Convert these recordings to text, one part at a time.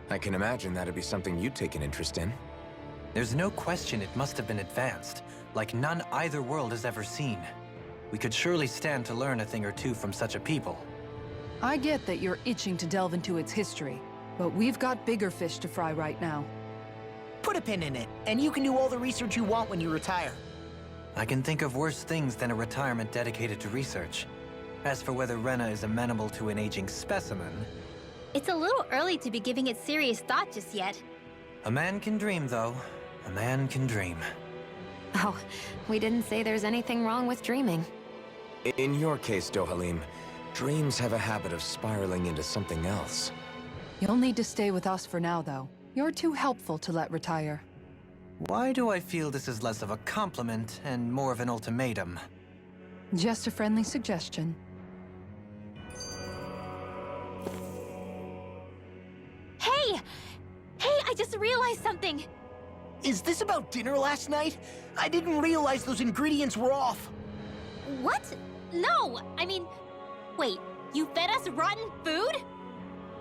I can imagine that'd be something you'd take an interest in. There's no question it must have been advanced, like none either world has ever seen. We could surely stand to learn a thing or two from such a people. I get that you're itching to delve into its history, but we've got bigger fish to fry right now. Put a pin in it, and you can do all the research you want when you retire. I can think of worse things than a retirement dedicated to research. As for whether Rena is amenable to an aging specimen... It's a little early to be giving it serious thought just yet. A man can dream, though. A man can dream. Oh, we didn't say there's anything wrong with dreaming. In your case, Dohalim, dreams have a habit of spiraling into something else. You'll need to stay with us for now, though. You're too helpful to let retire. Why do I feel this is less of a compliment and more of an ultimatum? Just a friendly suggestion. Hey! Hey, I just realized something! Is this about dinner last night? I didn't realize those ingredients were off. What? No! I mean... Wait, you fed us rotten food?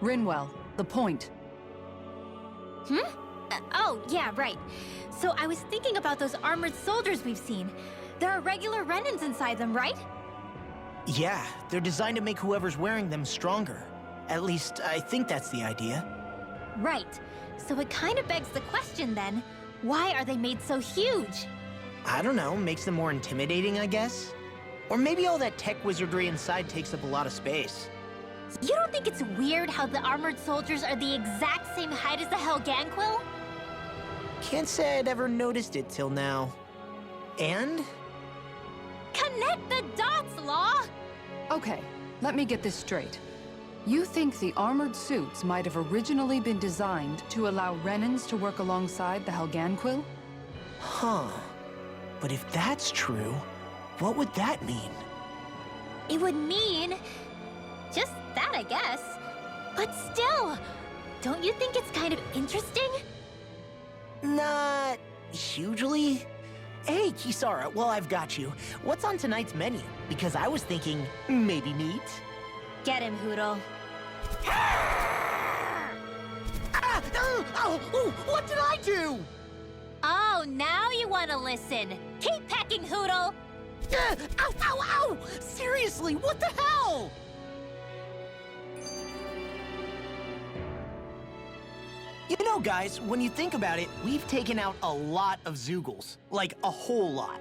Rinwell, the point. Oh, yeah, right. So I was thinking about those armored soldiers we've seen. There are regular Renans inside them, right? Yeah, they're designed to make whoever's wearing them stronger. At least, I think that's the idea. Right. So it kind of begs the question then, why are they made so huge? I don't know, makes them more intimidating, I guess? Or maybe all that tech wizardry inside takes up a lot of space. You don't think it's weird how the armored soldiers are the exact same height as the Helganquil? Can't say I'd ever noticed it till now. And? Connect the dots, Law! Okay, let me get this straight. You think the armored suits might have originally been designed to allow Renans to work alongside the Helganquil? Huh. But if that's true, what would that mean? It would mean... just that, I guess. But still, don't you think it's kind of interesting? Not hugely. Hey, Kisara, well, I've got you. What's on tonight's menu? Because I was thinking, maybe meat. Get him, Hoodle. What did I do? Oh, now you want to listen. Keep pecking, Hoodle! Ow, ow, ow! Seriously, what the hell? You know, guys, when you think about it, we've taken out a lot of Zeugles. Like, a whole lot.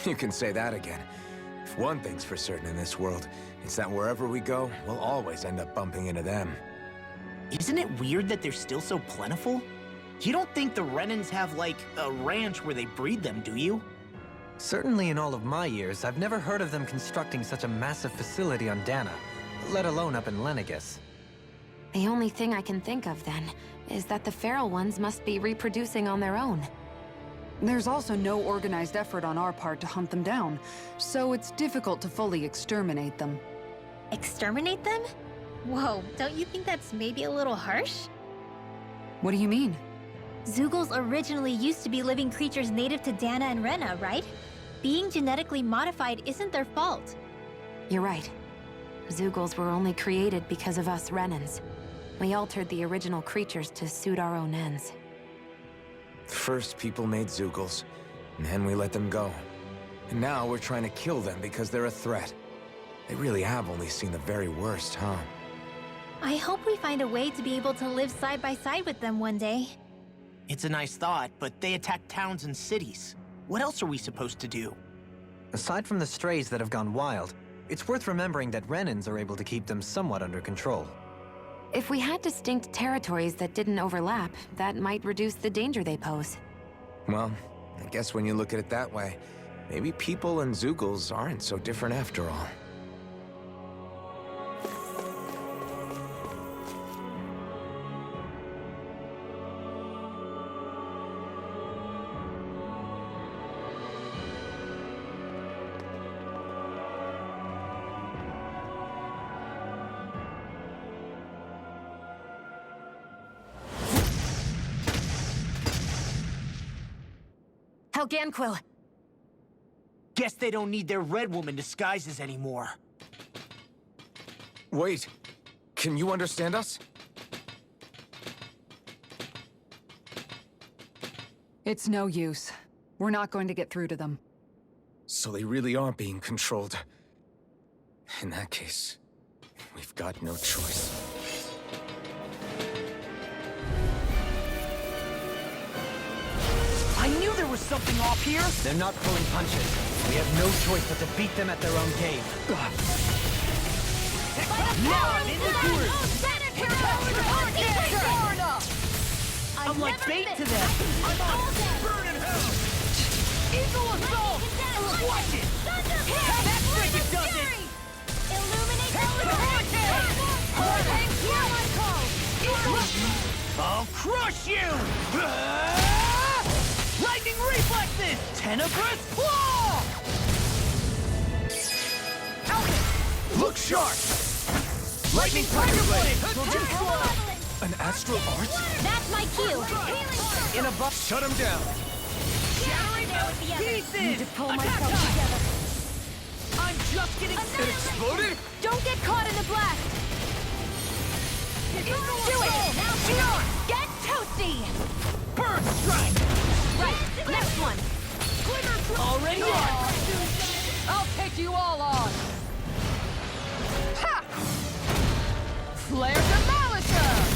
You can say that again. If one thing's for certain in this world, it's that wherever we go, we'll always end up bumping into them. Isn't it weird that they're still so plentiful? You don't think the Renans have, like, a ranch where they breed them, do you? Certainly in all of my years, I've never heard of them constructing such a massive facility on Dana, let alone up in Lenegus. The only thing I can think of, then, is that the feral ones must be reproducing on their own. There's also no organized effort on our part to hunt them down, so it's difficult to fully exterminate them. Exterminate them? Whoa, don't you think that's maybe a little harsh? What do you mean? Zeugles originally used to be living creatures native to Dana and Rena, right? Being genetically modified isn't their fault. You're right. Zeugles were only created because of us Renans. We altered the original creatures to suit our own ends. First, people made Zeugles, and then we let them go. And now we're trying to kill them because they're a threat. They really have only seen the very worst, huh? I hope we find a way to be able to live side by side with them one day. It's a nice thought, but they attack towns and cities. What else are we supposed to do? Aside from the strays that have gone wild, it's worth remembering that Renans are able to keep them somewhat under control. If we had distinct territories that didn't overlap, that might reduce the danger they pose. Well, I guess when you look at it that way, maybe people and Zeugles aren't so different after all. Helganquil! Guess they don't need their Red Woman disguises anymore. Wait, can you understand us? It's no use. We're not going to get through to them. So they really are being controlled. In that case, we've got no choice. I knew there was something off here! They're not pulling punches. We have no choice but to beat them at their own game. Now I'm in the groove! I'm like bait to them! I'm on! Burn in hell! Eagle assault! Watch it! That freaking does it! Illuminate the I'll crush you! Lightning reflexes! Tenebrous claw! Look sharp! Lightning tiger blade! Too slow! An astral art? That's my cue. In a buff. Shut him down! Shattering out pieces! Need to pull Attack myself time! together. I'm just getting It exploded? Don't get caught in the blast. Do it. Now get toasty. Bird strike! Right. Next one. Already on! I'll take you all on! Ha! Flare Demolisher!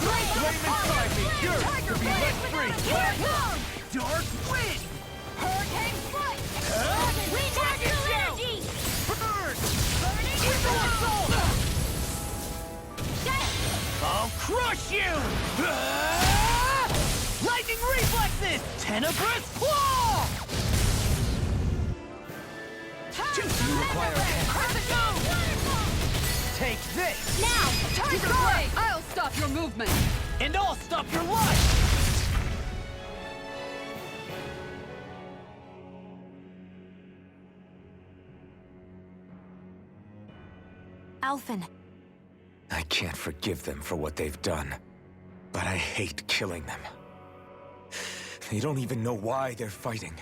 Flame inside me! You're to be let free! Dark wind! Hurricane Flight! Dragon Energy! Burn! Eagle assault! I'll crush you! Lightning reflexes! Tenebrous claw! You require a hand. Take this! Now! Tiger Blade! I'll stop your movement! And I'll stop your life! Alphen, I can't forgive them for what they've done, but I hate killing them. They don't even know why they're fighting.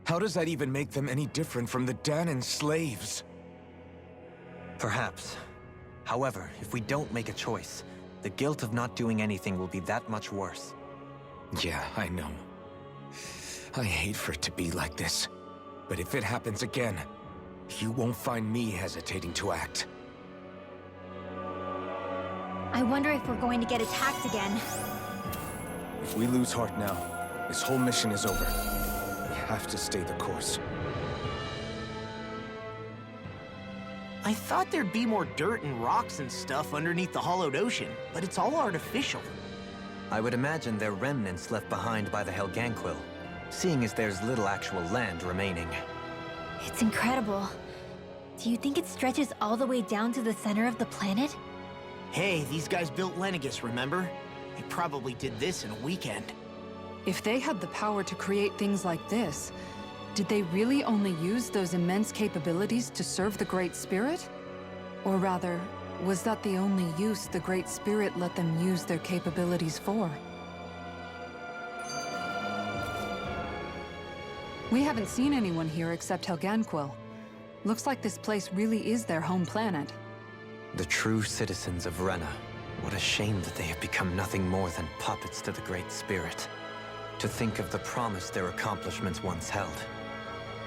How does that even make them any different from the Danon slaves? Perhaps. However, if we don't make a choice, the guilt of not doing anything will be that much worse. Yeah, I know. I hate for it to be like this. But if it happens again, you won't find me hesitating to act. I wonder if we're going to get attacked again. If we lose heart now, this whole mission is over. We have to stay the course. I thought there'd be more dirt and rocks and stuff underneath the hollowed ocean, but it's all artificial. I would imagine they're remnants left behind by the Helganquil, seeing as there's little actual land remaining. It's incredible. Do you think it stretches all the way down to the center of the planet? Hey, these guys built Lenegus, remember? They probably did this in a weekend. If they had the power to create things like this, did they really only use those immense capabilities to serve the Great Spirit? Or rather, was that the only use the Great Spirit let them use their capabilities for? We haven't seen anyone here except Helganquil. Looks like this place really is their home planet. The true citizens of Rena. What a shame that they have become nothing more than puppets to the Great Spirit. To think of the promise their accomplishments once held.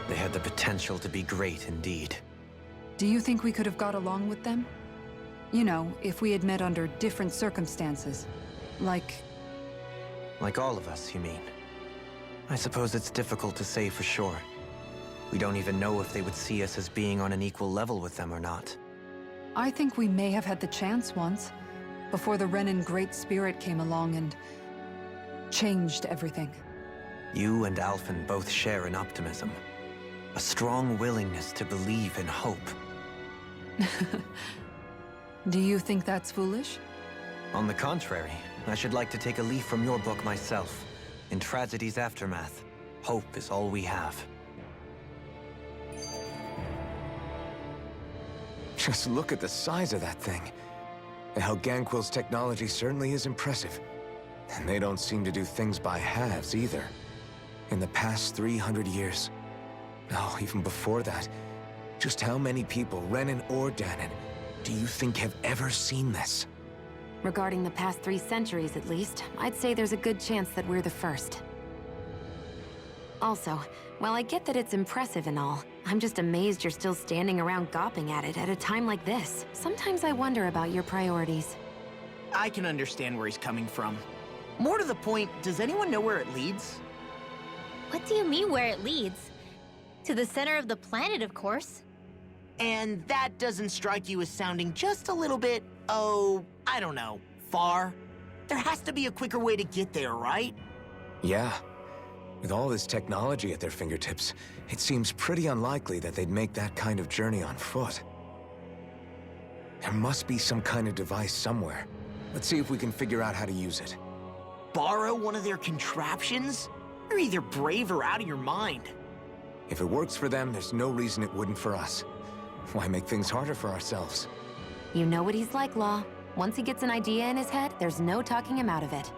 They had the potential to be great indeed. Do you think we could have got along with them? You know, if we had met under different circumstances. Like all of us, you mean? I suppose it's difficult to say for sure. We don't even know if they would see us as being on an equal level with them or not. I think we may have had the chance once, before the Renan Great Spirit came along and changed everything. You and Alphen both share an optimism. A strong willingness to believe in hope. Do you think that's foolish? On the contrary, I should like to take a leaf from your book myself. In tragedy's aftermath, hope is all we have. Just look at the size of that thing. The Helganquil's technology certainly is impressive. And they don't seem to do things by halves either. In the past 300 years, no, even before that, just how many people, Renan or Danon, do you think have ever seen this? Regarding the past 3 centuries, at least, I'd say there's a good chance that we're the first. Also, while I get that it's impressive and all, I'm just amazed you're still standing around gawping at it at a time like this. Sometimes I wonder about your priorities. I can understand where he's coming from. More to the point, does anyone know where it leads? What do you mean where it leads? To the center of the planet, of course. And that doesn't strike you as sounding just a little bit, oh, I don't know, far? There has to be a quicker way to get there, right? Yeah. With all this technology at their fingertips, it seems pretty unlikely that they'd make that kind of journey on foot. There must be some kind of device somewhere. Let's see if we can figure out how to use it. Borrow one of their contraptions? You're either brave or out of your mind. If it works for them, there's no reason it wouldn't for us. Why make things harder for ourselves? You know what he's like, Law. Once he gets an idea in his head, there's no talking him out of it.